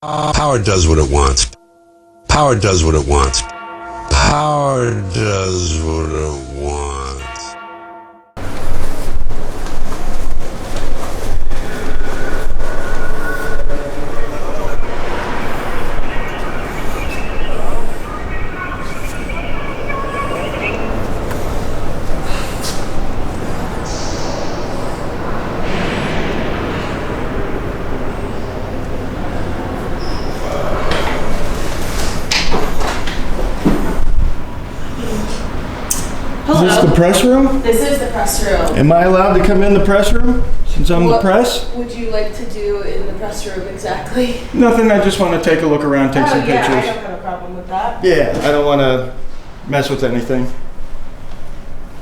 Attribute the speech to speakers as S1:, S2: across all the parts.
S1: Power does what it wants. Power does what it wants. Power does what it wants.
S2: Is this the press room?
S3: This is the press room.
S2: Am I allowed to come in the press room since I'm the press?
S3: What would you like to do in the press room exactly?
S2: Nothing, I just want to take a look around, take some
S3: yeah,
S2: pictures.
S3: I don't have a problem with that.
S2: Yeah, I don't want to mess with anything.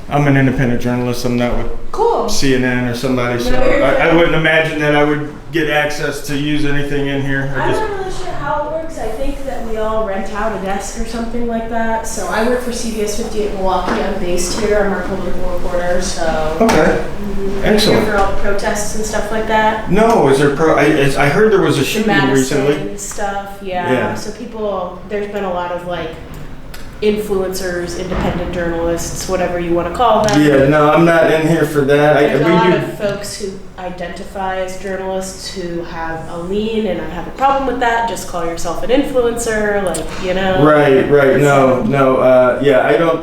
S2: I'm an independent journalist. I'm not with CNN or somebody, so I wouldn't imagine that I would get access to use anything in here.
S3: I'm not really sure how it works. I think that we all rent out a desk or something like that. So I work for CBS 58 Milwaukee. I'm based here. I'm our political reporter. So
S2: Okay, excellent.
S3: Here for all the protests and stuff like that.
S2: No, is there I heard there was a shooting
S3: Madison
S2: recently.
S3: Stuff, yeah. So people, there's been a lot of like influencers, independent journalists, whatever you want to call them.
S2: Yeah, no, I'm not in here for that.
S3: There's a lot of folks who identify as journalists who have a lean, and I have a problem with that. Just call yourself an influencer, like, you know.
S2: Right. No.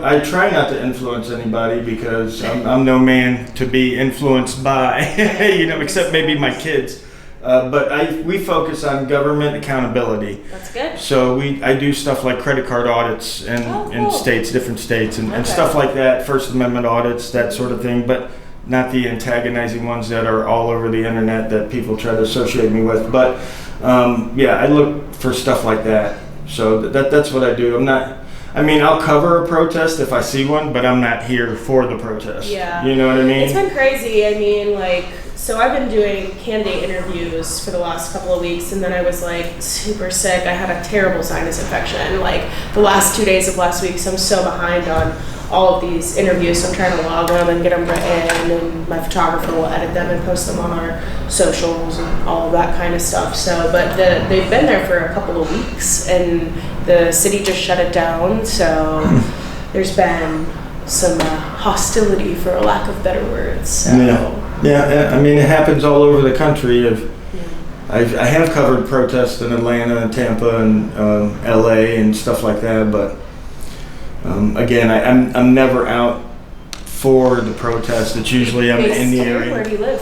S2: I try not to influence anybody because I'm no man to be influenced by, except maybe my kids. But we focus on government accountability.
S3: That's good.
S2: So I do stuff like credit card audits in different states, and stuff like that, First Amendment audits, that sort of thing, but not the antagonizing ones that are all over the internet that people try to associate me with. But I look for stuff like that. So that's what I do. I'll cover a protest if I see one, but I'm not here for the protest.
S3: Yeah.
S2: You know what I mean?
S3: It's been crazy. So I've been doing candidate interviews for the last couple of weeks, and then I was like super sick. I had a terrible sinus infection like the last 2 days of last week, so I'm so behind on all of these interviews. So I'm trying to log them and get them written, and my photographer will edit them and post them on our socials and all of that kind of stuff. So, but they've been there for a couple of weeks, and the city just shut it down. So there's been some hostility, for a lack of better words. So.
S2: Yeah, it happens all over the country. I have covered protests in Atlanta and Tampa and LA and stuff like that, but again, I'm never out for the protest. It's usually I'm in the area.
S3: Where do you live?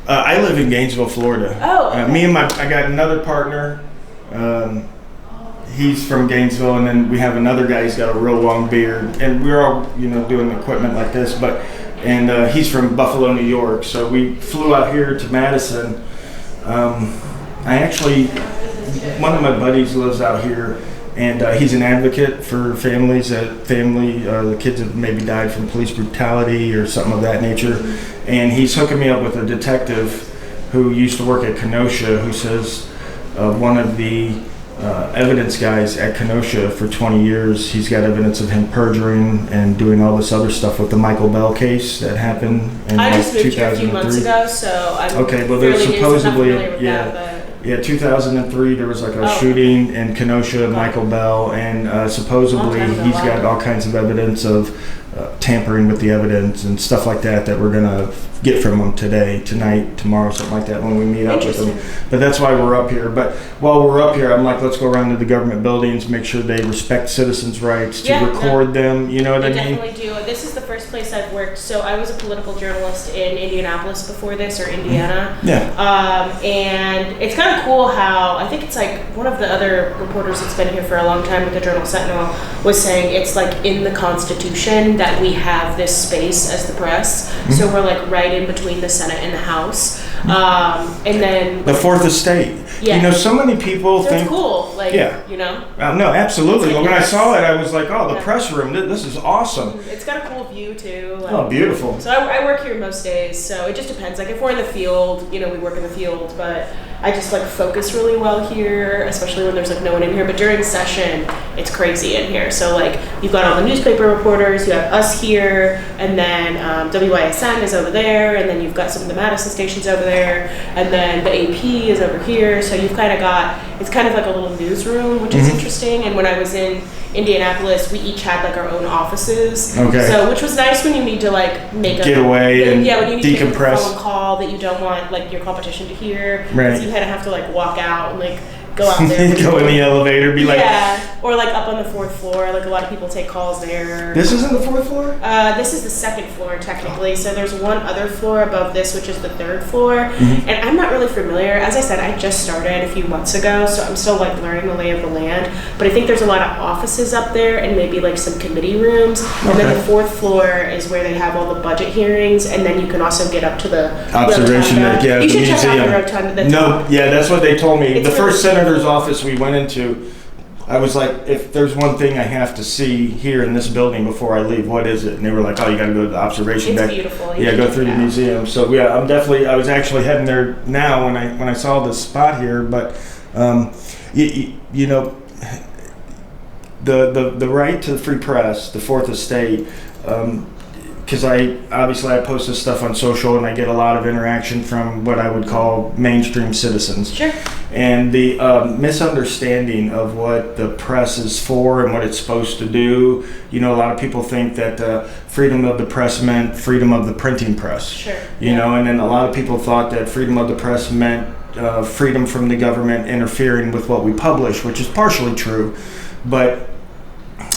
S2: I live in Gainesville, Florida.
S3: Oh, okay.
S2: I got another partner. He's from Gainesville, and then we have another guy. He's got a real long beard, and we're all doing equipment like this, but. And he's from Buffalo, New York, so we flew out here to Madison. One of my buddies lives out here, and he's an advocate for families the kids have maybe died from police brutality or something of that nature. And he's hooking me up with a detective who used to work at Kenosha, who says one of the evidence guys at Kenosha for 20 years. He's got evidence of him perjuring and doing all this other stuff with the Michael Bell case that happened in
S3: I just moved
S2: 2003.
S3: here a few months ago, so I'm
S2: there's supposedly 2003 there was like a shooting in Kenosha, Michael Bell, and supposedly he's got all kinds of evidence of tampering with the evidence and stuff like that we're gonna get from him tonight, tomorrow, something like that when we meet up with them. But that's why we're up here. But while we're up here, I'm like, let's go around to the government buildings, make sure they respect citizens' rights to record them. You know what I mean?
S3: Definitely do. This is the first place I've worked. So I was a political journalist in Indianapolis before this, or Indiana. And it's kind of cool how I think it's like one of the other reporters that's been here for a long time with the Journal Sentinel was saying it's like in the Constitution that we have this space as the press. So we're like right in between the Senate and the House. And then
S2: the fourth estate.
S3: Yeah.
S2: So many people think
S3: it's cool.
S2: No, absolutely. When I saw it, I was like, oh, the press room, this is awesome.
S3: It's got a cool view too.
S2: Beautiful.
S3: So I work here most days, so it just depends. Like if we're in the field, we work in the field, but I just focus really well here, especially when there's no one in here. But during session, it's crazy in here. So you've got all the newspaper reporters, you have us here, and then WISN is over there, and then you've got some of the Madison stations over there, and then the AP is over here. So you've kind of got it's kind of like a little newsroom, which is interesting. And when I was in Indianapolis, we each had like our own offices.
S2: Okay.
S3: So, which was nice when you need to like make
S2: get away and
S3: when you need to make a
S2: decompress.
S3: phone call that you don't want like your competition to hear.
S2: Right.
S3: Because you kind of have to like walk out and like go out there.
S2: Go in the elevator, be like,
S3: yeah, or like up on the 4th floor. Like a lot of people take calls there.
S2: this isn't the 4th floor?
S3: This is the 2nd floor technically. So there's one other floor above this, which is the 3rd floor. And I'm not really familiar. As I said, I just started a few months ago, so I'm still like learning the lay of the land. But I think there's a lot of offices up there and maybe like some committee rooms. And then the 4th floor is where they have all the budget hearings, and then you can also get up to the
S2: Observation deck, yeah,
S3: you
S2: the
S3: should check out the
S2: museum.
S3: rotunda.
S2: No, yeah, that's what they told me.
S3: It's
S2: The first
S3: really-
S2: senator's office we went into, I was like, if there's one thing I have to see here in this building before I leave, what is it? And they were like, oh, you got to go to the observation
S3: It's
S2: deck.
S3: beautiful. You
S2: Yeah,
S3: should
S2: go
S3: check
S2: through
S3: it
S2: the
S3: out.
S2: museum. So yeah, I was actually heading there now when I saw this spot here. But you know, the right to the free press, the Fourth Estate. Because I post this stuff on social and I get a lot of interaction from what I would call mainstream citizens.
S3: Sure.
S2: And the misunderstanding of what the press is for and what it's supposed to do. You know, a lot of people think that freedom of the press meant freedom of the printing press.
S3: Sure.
S2: You know, and then a lot of people thought that freedom of the press meant freedom from the government interfering with what we publish, which is partially true. But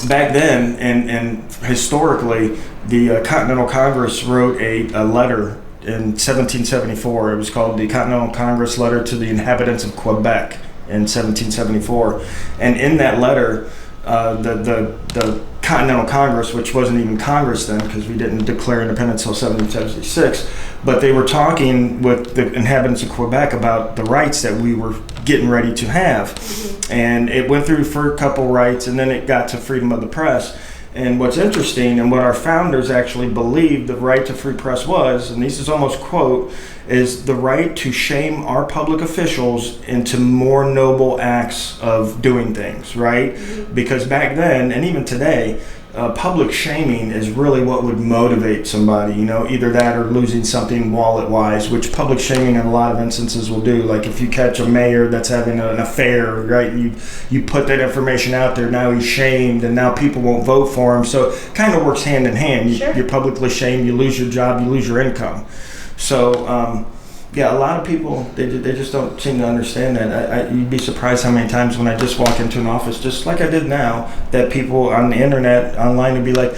S2: back then and historically, the Continental Congress wrote a letter in 1774. It was called the Continental Congress Letter to the Inhabitants of Quebec in 1774. And in that letter, the Continental Congress, which wasn't even Congress then because we didn't declare independence until 1776, but they were talking with the inhabitants of Quebec about the rights that we were getting ready to have. And it went through for a couple rights, and then it got to freedom of the press. And what's interesting, and what our founders actually believed the right to free press was, and this is almost quote, is the right to shame our public officials into more noble acts of doing things, right? Because back then, and even today, public shaming is really what would motivate somebody, you know, either that or losing something wallet-wise, which public shaming in a lot of instances will do. Like if you catch a mayor that's having an affair, right, and you put that information out there, now he's shamed and now people won't vote for him. So it kind of works hand in hand.
S3: Sure.
S2: You're publicly shamed, you lose your job, you lose your income. So, yeah, a lot of people, they just don't seem to understand that. You'd be surprised how many times when I just walk into an office, just like I did now, that people on the internet, online, would be like,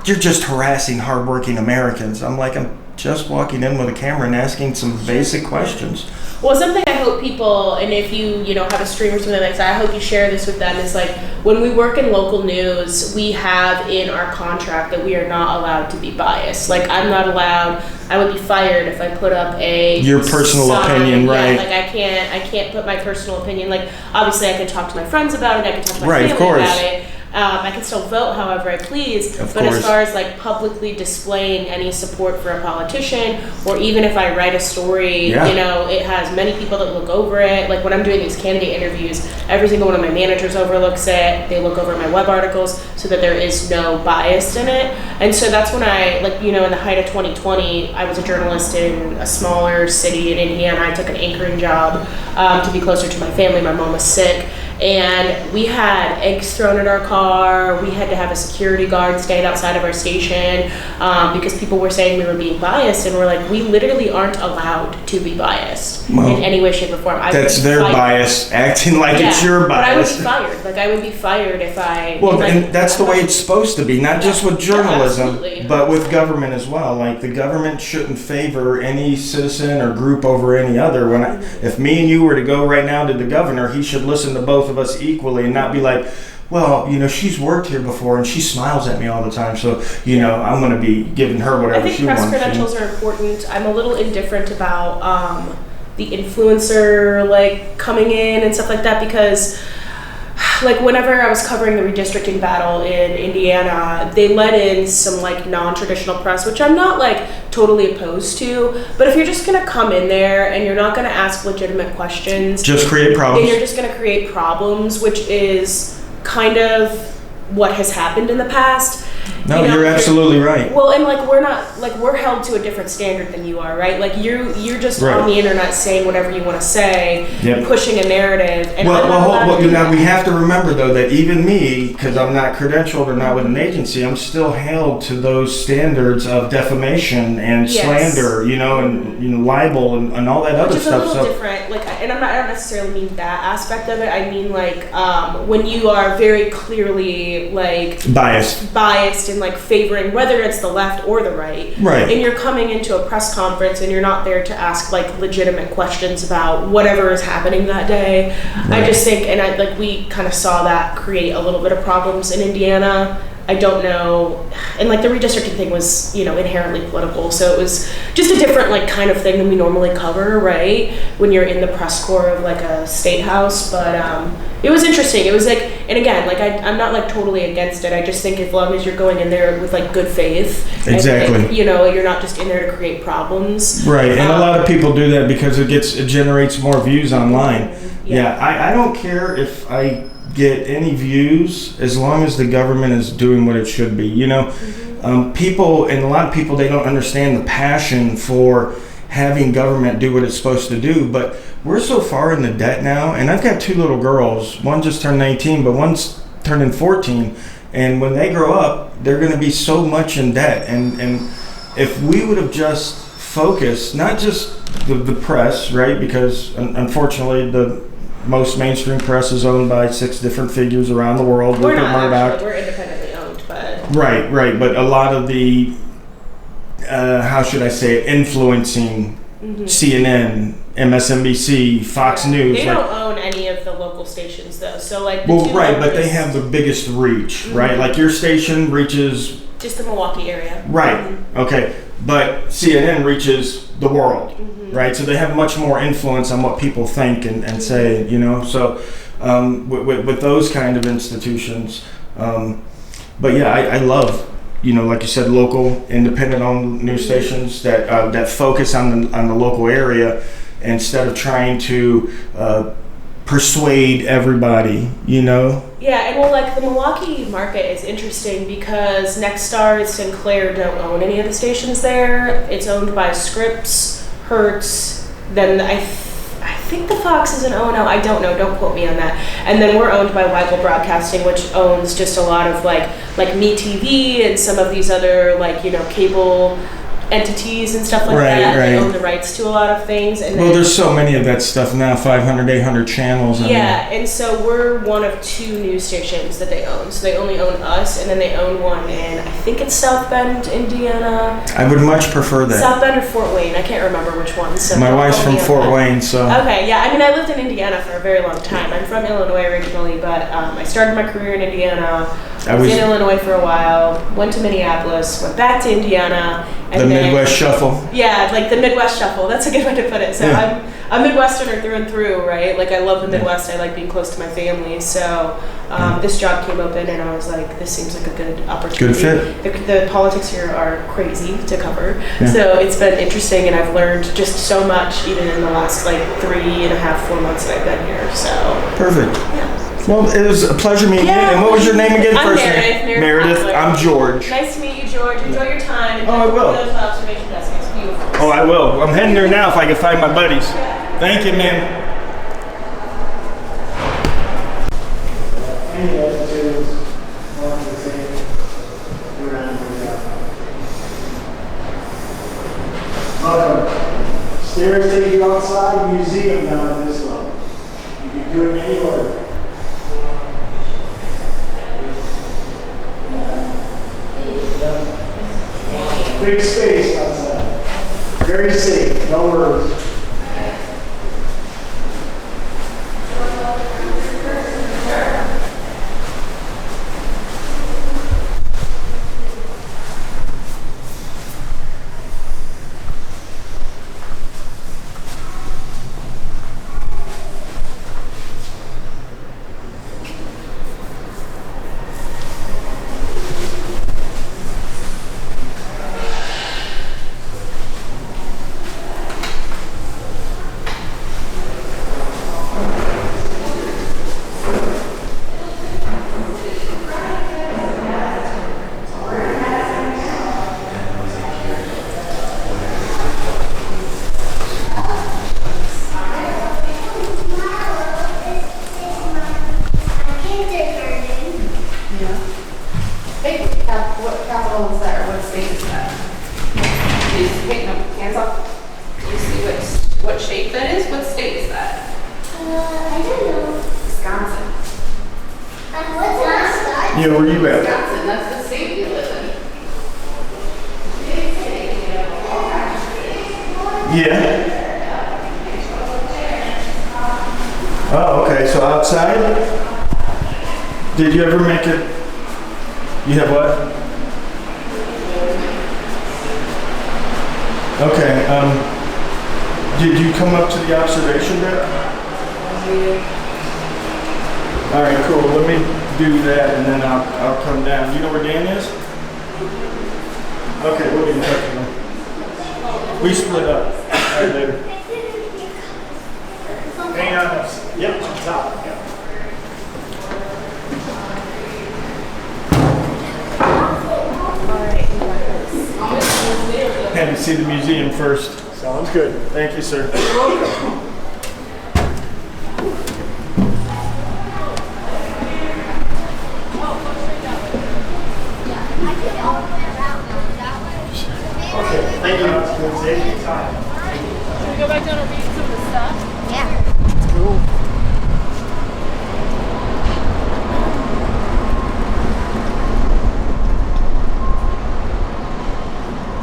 S2: you're just harassing hardworking Americans. I'm like, I'm just walking in with a camera and asking some basic questions.
S3: Well, something I hope people, and if you have a stream or something like that, I hope you share this with them, is like when we work in local news, we have in our contract that we are not allowed to be biased. Like I'm not allowed, I would be fired if I put up your
S2: personal opinion, right?
S3: Like I can't put my personal opinion. Like obviously I could talk to my friends about it, I could talk to my family about it. I can still vote however I please, but as far as like publicly displaying any support for a politician, or even if I write a story, it has many people that look over it. Like when I'm doing these candidate interviews, every single one of my managers overlooks it. They look over my web articles so that there is no bias in it. And so that's when I, in the height of 2020, I was a journalist in a smaller city in Indiana. I took an anchoring job to be closer to my family. My mom was sick. And we had eggs thrown at our car. We had to have a security guard stand outside of our station because people were saying we were being biased. And we're like, we literally aren't allowed to be biased in any way, shape, or form.
S2: That's their bias, acting like it's your bias.
S3: But I would be fired. Like I would be fired if I...
S2: Well, and that's the way it's supposed to be, not just with journalism, but with government as well. Like the government shouldn't favor any citizen or group over any other. If me and you were to go right now to the governor, he should listen to both of us equally and not be like, well, she's worked here before and she smiles at me all the time, so I'm going to be giving her whatever she wants.
S3: I think press credentials are important. I'm a little indifferent about the influencer coming in and stuff like that, because whenever I was covering the redistricting battle in Indiana, they let in some non-traditional press, which I'm not totally opposed to. But if you're just gonna come in there and you're not gonna ask legitimate questions,
S2: just create problems.
S3: Then you're just gonna create problems, which is kind of what has happened in the past.
S2: No, you're absolutely right.
S3: Well, and like we're held to a different standard than you are, right? Like you're just
S2: right.
S3: on the internet saying whatever you want to say,
S2: yep.
S3: pushing a narrative. And
S2: now we have to remember though that even me, because I'm not credentialed or not with an agency, I'm still held to those standards of defamation and slander, and libel and all that other stuff.
S3: Which is a little different. Like, and I don't necessarily mean that aspect of it. I mean like when you are very clearly like biased and like favoring whether it's the left or the right, and you're coming into a press conference and you're not there to ask like legitimate questions about whatever is happening that day. I just think, and we kind of saw that create a little bit of problems in Indiana. I don't know, and like the redistricting thing was, inherently political, so it was just a different like kind of thing than we normally cover, right? When you're in the press corps of like a state house, but it was interesting. It was like, and again, like I'm not like totally against it. I just think as long as you're going in there with like good faith,
S2: exactly,
S3: and you're not just in there to create problems,
S2: right? And a lot of people do that because it generates more views online. I don't care if I get any views as long as the government is doing what it should be. People, and a lot of people, they don't understand the passion for having government do what it's supposed to do, but we're so far in the debt now, and I've got 2 little girls. One just turned 19, but one's turning 14, and when they grow up, they're going to be so much in debt, and if we would have just focused, not just the press, right, because unfortunately the most mainstream press is owned by 6 different figures around the world.
S3: We're not actually, we're independently owned, but...
S2: Right, but a lot of the, how should I say it, influencing CNN, MSNBC, Fox News.
S3: They don't own any of the local stations though, so like...
S2: but they have the biggest reach, right? Like your station reaches...
S3: just the Milwaukee area.
S2: Right, okay, but CNN reaches the world. Right, so they have much more influence on what people think and say, So with those kind of institutions, but yeah, I love, like you said, local, independent-owned news stations that focus on the local area instead of trying to persuade everybody,
S3: Yeah, and well, like the Milwaukee market is interesting because Nexstar and Sinclair don't own any of the stations there. It's owned by Scripps, Hertz, then I think the Fox is an O&O, I don't know, don't quote me on that. And then we're owned by Weigel Broadcasting, which owns just a lot of like MeTV and some of these other like, cable entities and stuff like that. They own the rights to a lot of things. And
S2: there's so many of that stuff now, 500, 800 channels.
S3: And so we're one of 2 news stations that they own. So they only own us, and then they own one in, I think it's South Bend, Indiana.
S2: I would much prefer that.
S3: South Bend or Fort Wayne, I can't remember which one. So
S2: my wife's from Fort Wayne, so.
S3: Okay, yeah, I lived in Indiana for a very long time. I'm from Illinois originally, but I started my career in Indiana. I was in Illinois for a while, went to Minneapolis, went back to Indiana. And
S2: the Midwest Shuffle.
S3: Yeah, like the Midwest Shuffle. That's a good way to put it. So I'm a Midwesterner through and through, right? Like I love the Midwest. I like being close to my family. So this job came open, and I was like, this seems like a good opportunity.
S2: Good fit.
S3: The politics here are crazy to cover. Yeah. So it's been interesting, and I've learned just so much, even in the last like 3.5, 4 months that I've been here. So
S2: perfect.
S3: Yeah.
S2: Well, it was a pleasure meeting you. And what was your name again?
S3: I'm
S2: first
S3: Meredith.
S2: name? Meredith. I'm George.
S3: Nice to meet you, George. Enjoy your time.
S2: I will.
S3: Those observation desks. It's beautiful.
S2: I will. I'm heading there now if I can find my buddies. Thank you, man.
S4: Stairs take you outside, museum down at this level. You can do it in any order. Big space outside. Very safe, no worries.
S5: state is that? Do you see, no, hands up. Do you see what shape that is? What state is that?
S6: I don't know.
S5: Wisconsin.
S6: What's that?
S2: Yeah, where you at?
S5: Wisconsin, that's the state we live in.
S2: Yeah. Oh, okay, so outside? Did you ever make it? You have what? Okay, did you come up to the observation deck? All right, cool, let me do that and then I'll come down. Do you know where Dan is? Okay, we'll be in touch with him. We split up. All right, later. Hang on. Yep, on top. Yep. Had to see the museum first. Sounds good. Thank you, sir. Okay, thank you.
S7: Should we go back down and read some of the stuff?
S6: Yeah.
S2: Cool.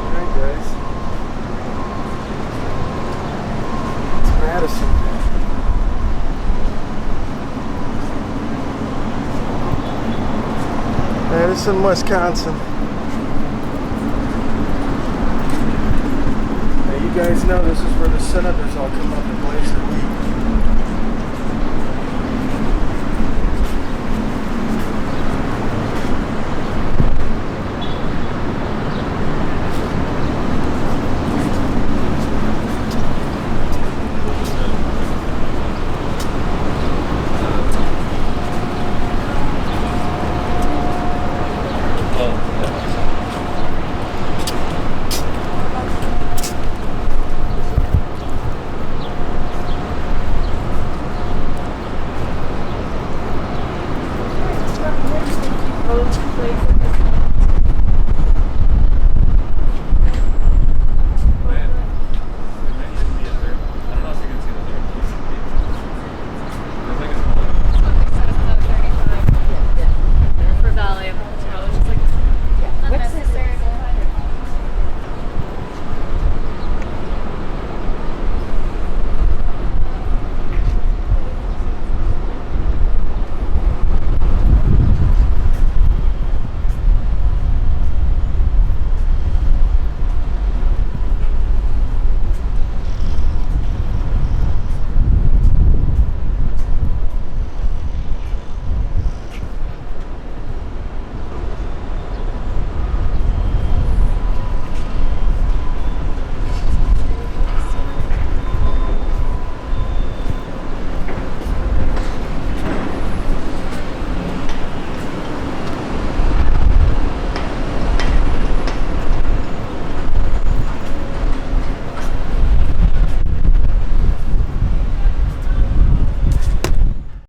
S2: Alright guys. It's Madison. Madison, Wisconsin. Now you guys know this is where the senators all come up and